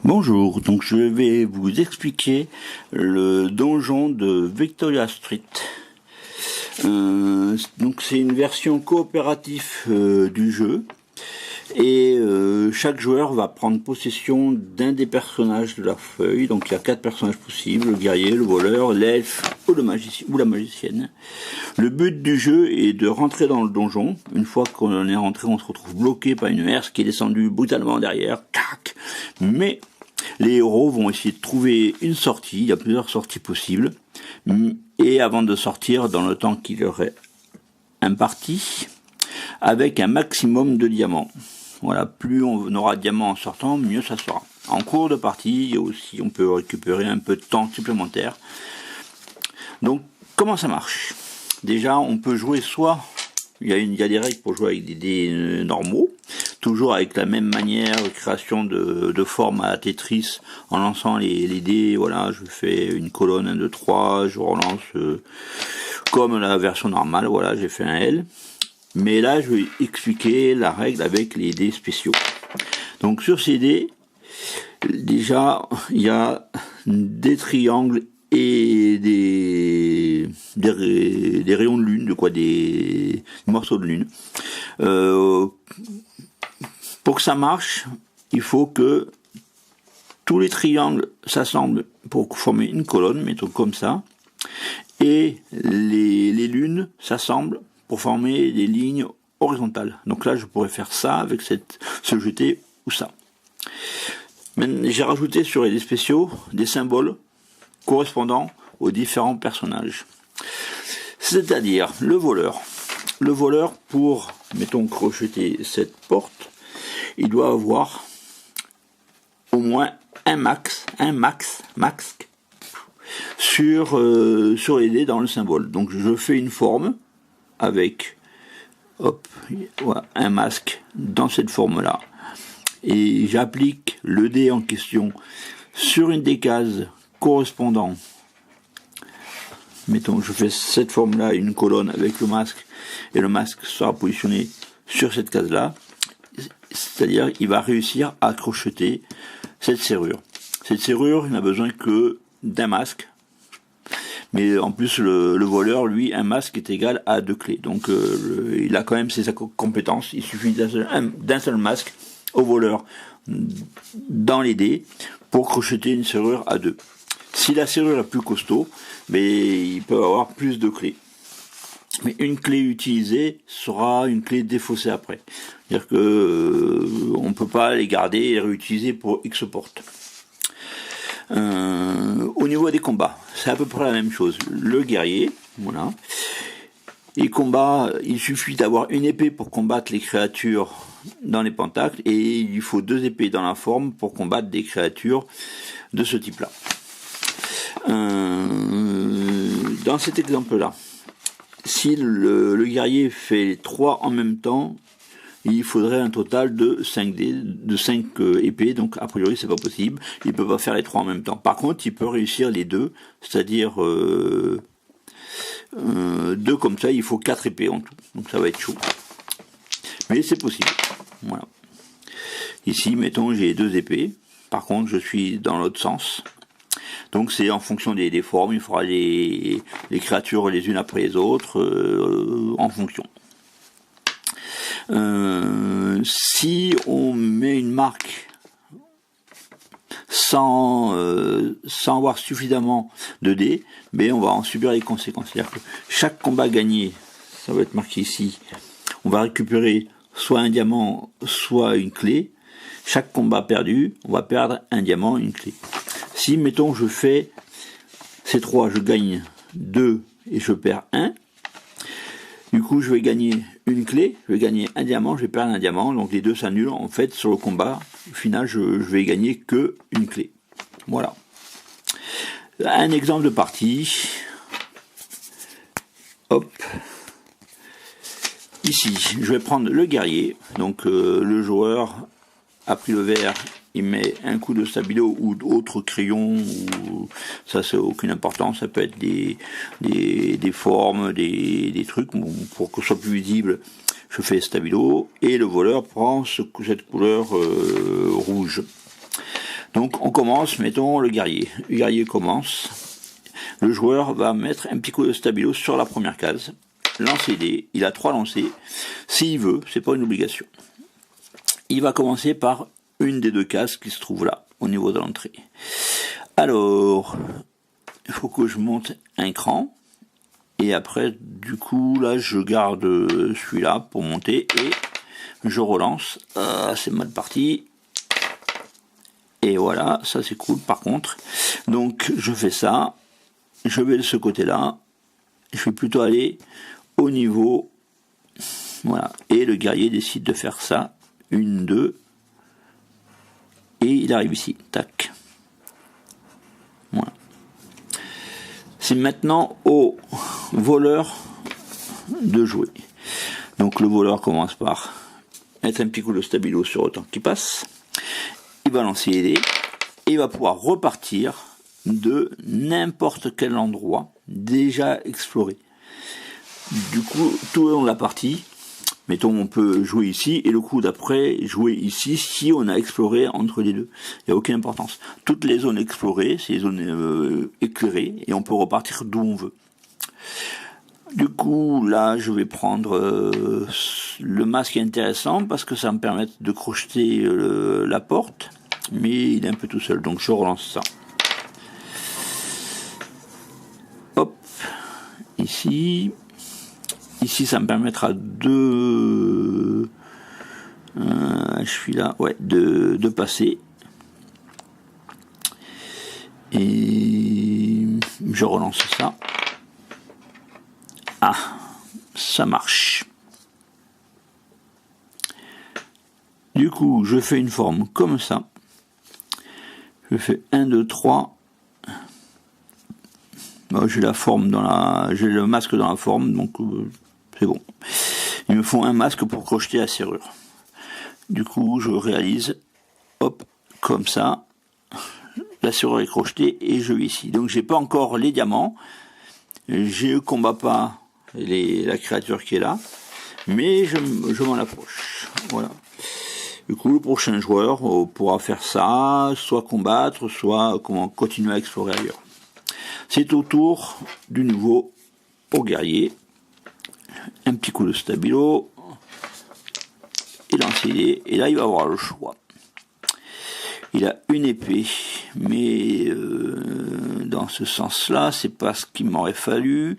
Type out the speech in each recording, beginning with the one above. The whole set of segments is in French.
Bonjour, donc je vais vous expliquer le donjon de Victoria Street. Donc c'est une version coopérative du jeu et chaque joueur va prendre possession d'un des personnages de la feuille. Donc il y a 4 personnages possibles: le guerrier, le voleur, l'elfe ou la magicienne. Le but du jeu est de rentrer dans le donjon. Une fois qu'on est rentré, on se retrouve bloqué par une herse qui est descendue brutalement derrière. Tac. Mais les héros vont essayer de trouver une sortie. Il y a plusieurs sorties possibles. Et avant de sortir, dans le temps qui leur est imparti, avec un maximum de diamants. Voilà, plus on aura de diamants en sortant, mieux ça sera. En cours de partie, aussi, on peut récupérer un peu de temps supplémentaire. Donc, comment ça marche? Déjà, on peut jouer soit... Il y a des règles pour jouer avec des dés normaux, toujours avec la même manière, création de forme à Tetris, en lançant les dés. Voilà, je fais une colonne 1, 2, 3, je relance comme la version normale. Voilà, j'ai fait un L. Mais là, je vais expliquer la règle avec les dés spéciaux. Donc sur ces dés, déjà, il y a des triangles et des rayons de lune, des morceaux de lune. Pour que ça marche, il faut que tous les triangles s'assemblent pour former une colonne, mettons comme ça, et les lunes s'assemblent pour former des lignes horizontales. Donc là, je pourrais faire ça avec ce jeté ou ça. J'ai rajouté sur les dés spéciaux des symboles correspondant aux différents personnages. C'est-à-dire le voleur. Le voleur, pour, mettons, crocheter cette porte, il doit avoir au moins un max sur les dés dans le symbole. Donc je fais une forme avec voilà, un masque dans cette forme-là. Et j'applique le dé en question sur une des cases correspondant. Mettons, je fais cette forme-là, une colonne avec le masque, et le masque sera positionné sur cette case-là. C'est-à-dire qu'il va réussir à crocheter cette serrure. Cette serrure, il n'a besoin que d'un masque. Mais en plus, le voleur, lui, un masque est égal à 2 clés. Donc il a quand même ses compétences. Il suffit d'un seul masque au voleur dans les dés pour crocheter une serrure à 2. Si la serrure est plus costaud, mais il peut avoir plus de clés. Mais une clé utilisée sera une clé défaussée après. C'est-à-dire que on ne peut pas les garder et les réutiliser pour X portes. Au niveau des combats, c'est à peu près la même chose. Le guerrier, voilà. Il suffit d'avoir une épée pour combattre les créatures dans les pentacles, et il faut 2 épées dans la forme pour combattre des créatures de ce type-là. Dans cet exemple-là, si le guerrier fait 3 en même temps, il faudrait un total de 5 épées, donc a priori c'est pas possible, il peut pas faire les 3 en même temps. Par contre, il peut réussir les 2, c'est-à-dire 2 comme ça, il faut 4 épées en tout, donc ça va être chaud. Mais c'est possible, voilà. Ici, mettons, j'ai 2 épées, par contre je suis dans l'autre sens. Donc c'est en fonction des formes, il faudra les créatures les unes après les autres, en fonction. Si on met une marque sans avoir suffisamment de dés, mais on va en subir les conséquences. C'est-à-dire que chaque combat gagné, ça va être marqué ici, on va récupérer soit un diamant, soit une clé. Chaque combat perdu, on va perdre un diamant, une clé. Si, mettons, je fais ces 3, je gagne 2 et je perds 1, du coup, je vais gagner une clé, je vais gagner un diamant, je vais perdre un diamant, donc les deux s'annulent. En fait, sur le combat, au final, je vais gagner que une clé. Voilà. Un exemple de partie. Hop. Ici, je vais prendre le guerrier. Donc, le joueur a pris le vert, il met un coup de stabilo ou d'autres crayons, ou ça c'est aucune importance, ça peut être des formes, des trucs, pour que ce soit plus visible, je fais stabilo, et le voleur prend cette couleur rouge. Donc on commence, mettons le guerrier. Le guerrier commence. Le joueur va mettre un petit coup de stabilo sur la première case. Lancer dés. Il a 3 lancers. S'il veut, c'est pas une obligation. Il va commencer par une des 2 cases qui se trouve là, au niveau de l'entrée. Alors, il faut que je monte un cran. Et après, du coup, là, je garde celui-là pour monter et je relance. C'est mal parti. Et voilà, ça c'est cool par contre. Donc, je fais ça. Je vais de ce côté-là. Je vais plutôt aller au niveau. Voilà. Et le guerrier décide de faire ça. 1, 2. Et il arrive ici. Tac. Voilà. C'est maintenant au voleur de jouer. Donc le voleur commence par mettre un petit coup de stabilo sur autant qu'il passe. Il va lancer les dés et il va pouvoir repartir de n'importe quel endroit déjà exploré. Du coup, tout au long de la partie, mettons on peut jouer ici et le coup d'après jouer ici si on a exploré entre les deux. Il n'y a aucune importance. Toutes les zones explorées, c'est les zones éclairées et on peut repartir d'où on veut. Du coup, là, je vais prendre le masque intéressant parce que ça me permet de crocheter la porte, mais il est un peu tout seul, donc je relance ça. Hop, ici. Ici, ça me permettra je suis là, ouais, de passer. Et je relance ça. Ah, ça marche. Du coup, je fais une forme comme ça. Je fais 1, 2, 3. Bon, j'ai la forme j'ai le masque dans la forme, donc c'est bon. Il me faut un masque pour crocheter la serrure. Du coup, je réalise, hop, comme ça. La serrure est crochetée et je vais ici. Donc, j'ai pas encore les diamants. Je combat pas la créature qui est là, mais je m'en approche. Voilà. Du coup, le prochain joueur pourra faire ça, soit combattre, soit continuer à explorer ailleurs. C'est au tour du nouveau au guerrier. Un petit coup de stabilo. Et lancer les dés. Et là, il va avoir le choix. Il a une épée, mais dans ce sens-là, c'est pas ce qu'il m'aurait fallu.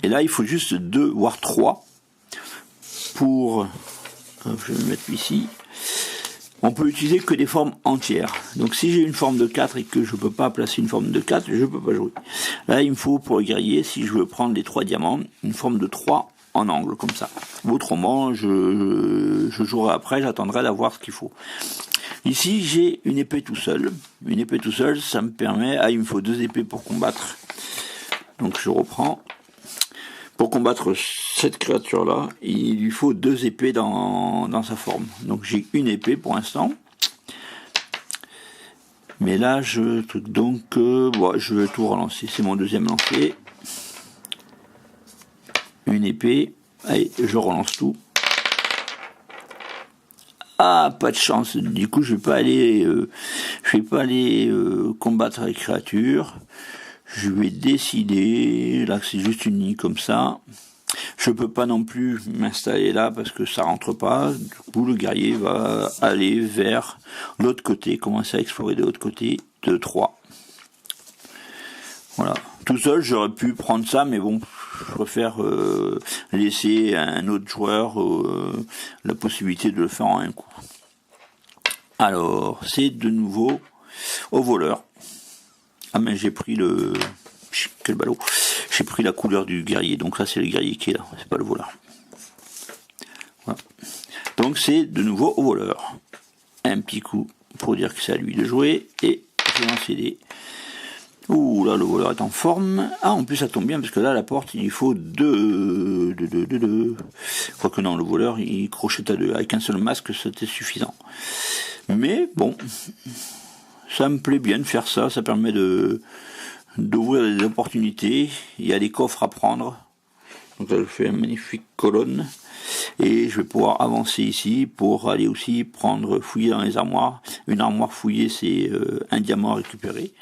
Et là, il faut juste 2 voire 3 pour. Je vais me mettre ici. On peut utiliser que des formes entières. Donc si j'ai une forme de 4 et que je ne peux pas placer une forme de 4, je ne peux pas jouer. Là, il me faut pour le guerrier, si je veux prendre les 3 diamants, une forme de 3 en angle, comme ça. Autrement, je jouerai après, j'attendrai d'avoir ce qu'il faut. Ici, j'ai une épée tout seul. Une épée tout seul, ça me permet... Ah, il me faut 2 épées pour combattre. Donc je reprends. Pour combattre cette créature-là, il lui faut 2 épées dans sa forme. Donc j'ai une épée pour l'instant. Mais là, je vais tout relancer. C'est mon deuxième lancer. Une épée. Allez, je relance tout. Ah, pas de chance. Du coup, je vais pas aller combattre les créatures. Je vais décider, là c'est juste une ligne comme ça. Je peux pas non plus m'installer là parce que ça rentre pas. Du coup, le guerrier va aller vers l'autre côté, commencer à explorer de l'autre côté de 3. Voilà. Tout seul, j'aurais pu prendre ça, mais bon, je préfère laisser à un autre joueur la possibilité de le faire en un coup. Alors, c'est de nouveau au voleur. Ah mais j'ai pris quel ballot. J'ai pris la couleur du guerrier, donc là c'est le guerrier qui est là, c'est pas le voleur. Voilà. Donc c'est de nouveau au voleur. Un petit coup pour dire que c'est à lui de jouer, et je lance les dés. Ouh là le voleur est en forme. Ah en plus ça tombe bien parce que là la porte il faut 2. Quoique non, le voleur il crochette à 2. Avec un seul masque c'était suffisant. Mais bon, ça me plaît bien de faire ça, ça permet d'ouvrir des opportunités. Il y a des coffres à prendre. Donc là je fais une magnifique colonne. Et je vais pouvoir avancer ici pour aller aussi fouiller dans les armoires. Une armoire fouillée, c'est un diamant récupéré.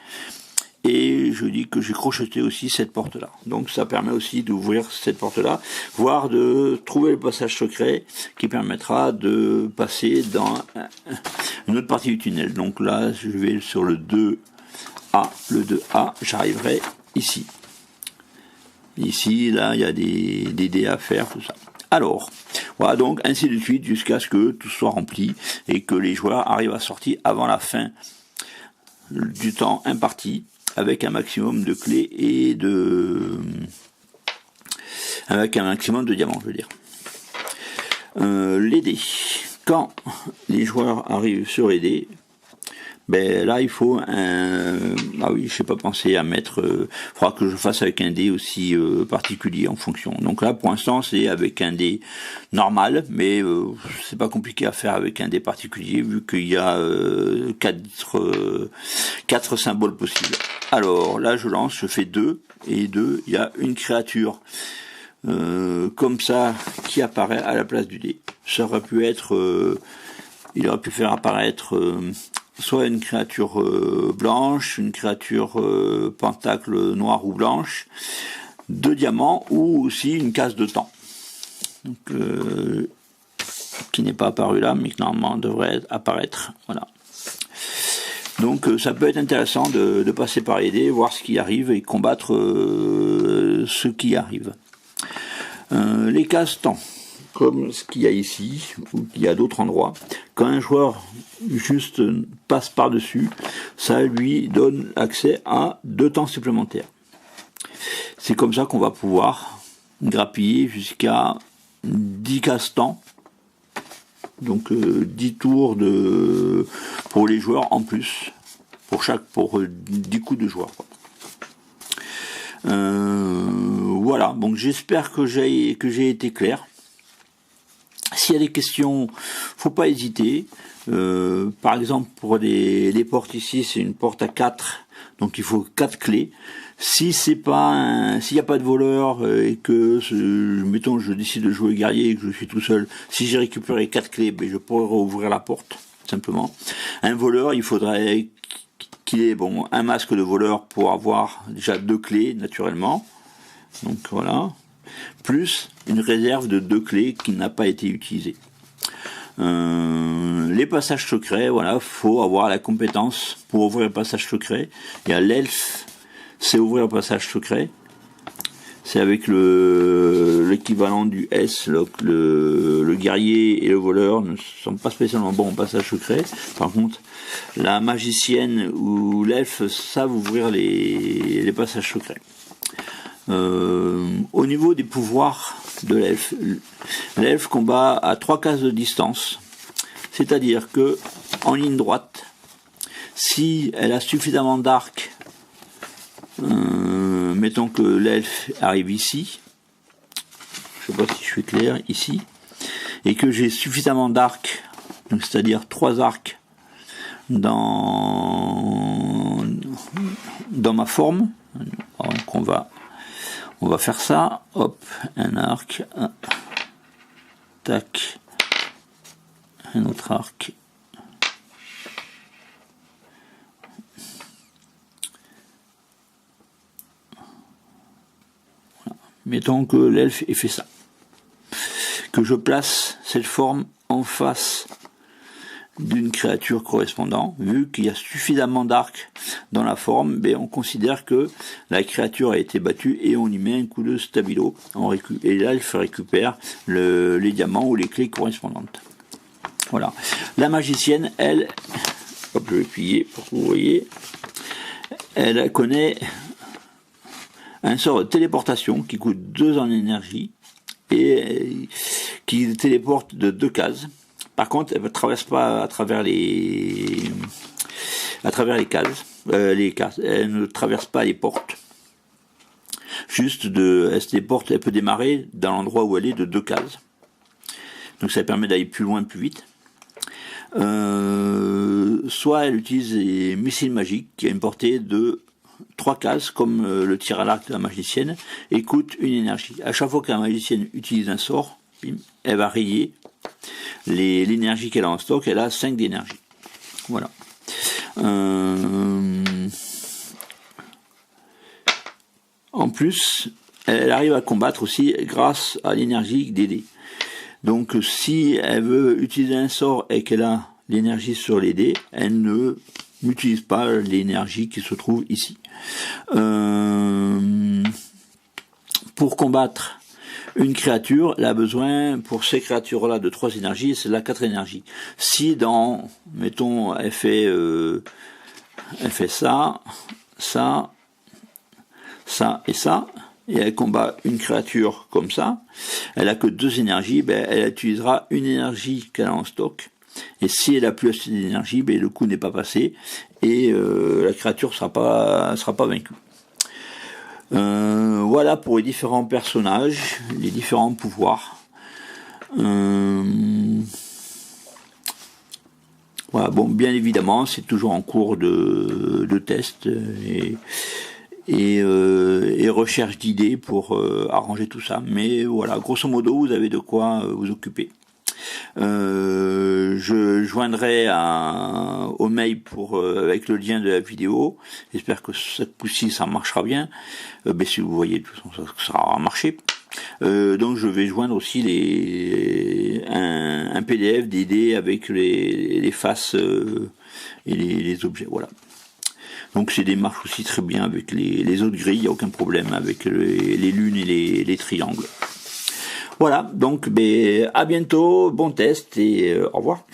Et je dis que j'ai crocheté aussi cette porte-là. Donc ça permet aussi d'ouvrir cette porte-là, voire de trouver le passage secret qui permettra de passer dans une autre partie du tunnel. Donc là, je vais sur le 2A. Le 2A, j'arriverai ici. Ici, là, il y a des dés à faire, tout ça. Alors, voilà, donc ainsi de suite jusqu'à ce que tout soit rempli et que les joueurs arrivent à sortir avant la fin du temps imparti, avec un maximum de clés et avec un maximum de diamants, je veux dire. Les dés. Quand les joueurs arrivent sur les dés, ben là il faut ah oui, je n'ai pas pensé à mettre. Faudra que je fasse avec un dé aussi particulier en fonction. Donc là pour l'instant c'est avec un dé normal, mais c'est pas compliqué à faire avec un dé particulier vu qu'il y a 4 symboles possibles. Alors là je lance, je fais 2 et 2, il y a une créature comme ça qui apparaît à la place du dé. Ça aurait pu être, il aurait pu faire apparaître soit une créature blanche, une créature pentacle noire ou blanche, 2 diamants ou aussi une case de temps. Donc, qui n'est pas apparu là, mais qui normalement devrait apparaître. Voilà. Donc ça peut être intéressant de passer par les dés, voir ce qui arrive et combattre ce qui arrive. Les cases temps, comme ce qu'il y a ici, ou qu'il y a d'autres endroits, quand un joueur juste passe par-dessus, ça lui donne accès à 2 temps supplémentaires. C'est comme ça qu'on va pouvoir grappiller jusqu'à 10 cases temps, donc 10 tours pour les joueurs en plus, pour 10 coups de joueurs. Voilà, donc j'espère que j'ai été clair. S'il y a des questions, faut pas hésiter. Par exemple, pour les portes ici, c'est une porte à 4, donc il faut 4 clés. Si s'il n'y a pas de voleur et que, mettons, je décide de jouer guerrier et que je suis tout seul, si j'ai récupéré 4 clés, ben je pourrais rouvrir la porte, simplement. Un voleur, il faudrait qu'il ait un masque de voleur pour avoir déjà 2 clés, naturellement. Donc voilà. Plus une réserve de 2 clés qui n'a pas été utilisée. Les passages secrets, voilà, faut avoir la compétence pour ouvrir le passage secret. Il y a l'elfe, c'est ouvrir le passage secret. C'est avec l'équivalent du S, le guerrier et le voleur ne sont pas spécialement bons en passage secret. Par contre, la magicienne ou l'elfe savent ouvrir les passages secrets. Au niveau des pouvoirs de l'elfe combat à 3 cases de distance, c'est-à-dire que en ligne droite, si elle a suffisamment d'arcs, mettons que l'elfe arrive ici, je ne sais pas si je suis clair, ici, et que j'ai suffisamment d'arcs, c'est-à-dire 3 arcs dans ma forme, donc on va faire ça, hop, un arc, tac, un autre arc, voilà. Mettons que l'elfe ait fait ça, que je place cette forme en face d'une créature correspondant, vu qu'il y a suffisamment d'arcs dans la forme, on considère que la créature a été battue et on y met un coup de stabilo. Et là, elle récupère les diamants ou les clés correspondantes. Voilà. La magicienne, elle, hop, je vais appuyer pour que vous voyez, elle connaît un sort de téléportation qui coûte 2 en énergie et qui téléporte de 2 cases. Par contre, elle ne traverse pas à travers les cases. Elle ne traverse pas les portes. Juste elle peut démarrer dans l'endroit où elle est de 2 cases. Donc ça permet d'aller plus loin, plus vite. Soit elle utilise les missiles magiques qui a une portée de 3 cases, comme le tir à l'arc de la magicienne, et coûte 1 énergie. À chaque fois que la magicienne utilise un sort, elle va rayer l'énergie qu'elle a en stock. Elle a 5 d'énergie. Voilà. En plus, elle arrive à combattre aussi grâce à l'énergie des dés. Donc si elle veut utiliser un sort et qu'elle a l'énergie sur les dés, elle ne n'utilise pas l'énergie qui se trouve ici. Pour combattre une créature, elle a besoin pour ces créatures-là de 3 énergies, c'est là 4 énergies. Si dans, mettons, elle fait ça, ça, ça et ça, et elle combat une créature comme ça, elle a que 2 énergies, ben elle utilisera une énergie qu'elle a en stock. Et si elle a plus assez d'énergie, ben le coup n'est pas passé et la créature sera pas vaincue. Voilà pour les différents personnages, les différents pouvoirs. Voilà, bon, bien évidemment, c'est toujours en cours de test et recherche d'idées pour arranger tout ça. Mais voilà, grosso modo, vous avez de quoi vous occuper. Je joindrai au mail avec le lien de la vidéo. J'espère que cette fois-ci ça marchera bien. Mais si vous voyez, de toute façon, ça aura marché. Donc je vais joindre aussi un PDF d'idées avec les faces et les objets. Voilà. Donc c'est des marches aussi très bien avec les autres grilles, il n'y a aucun problème avec les lunes et les triangles. Voilà, donc à bientôt, bon test et au revoir.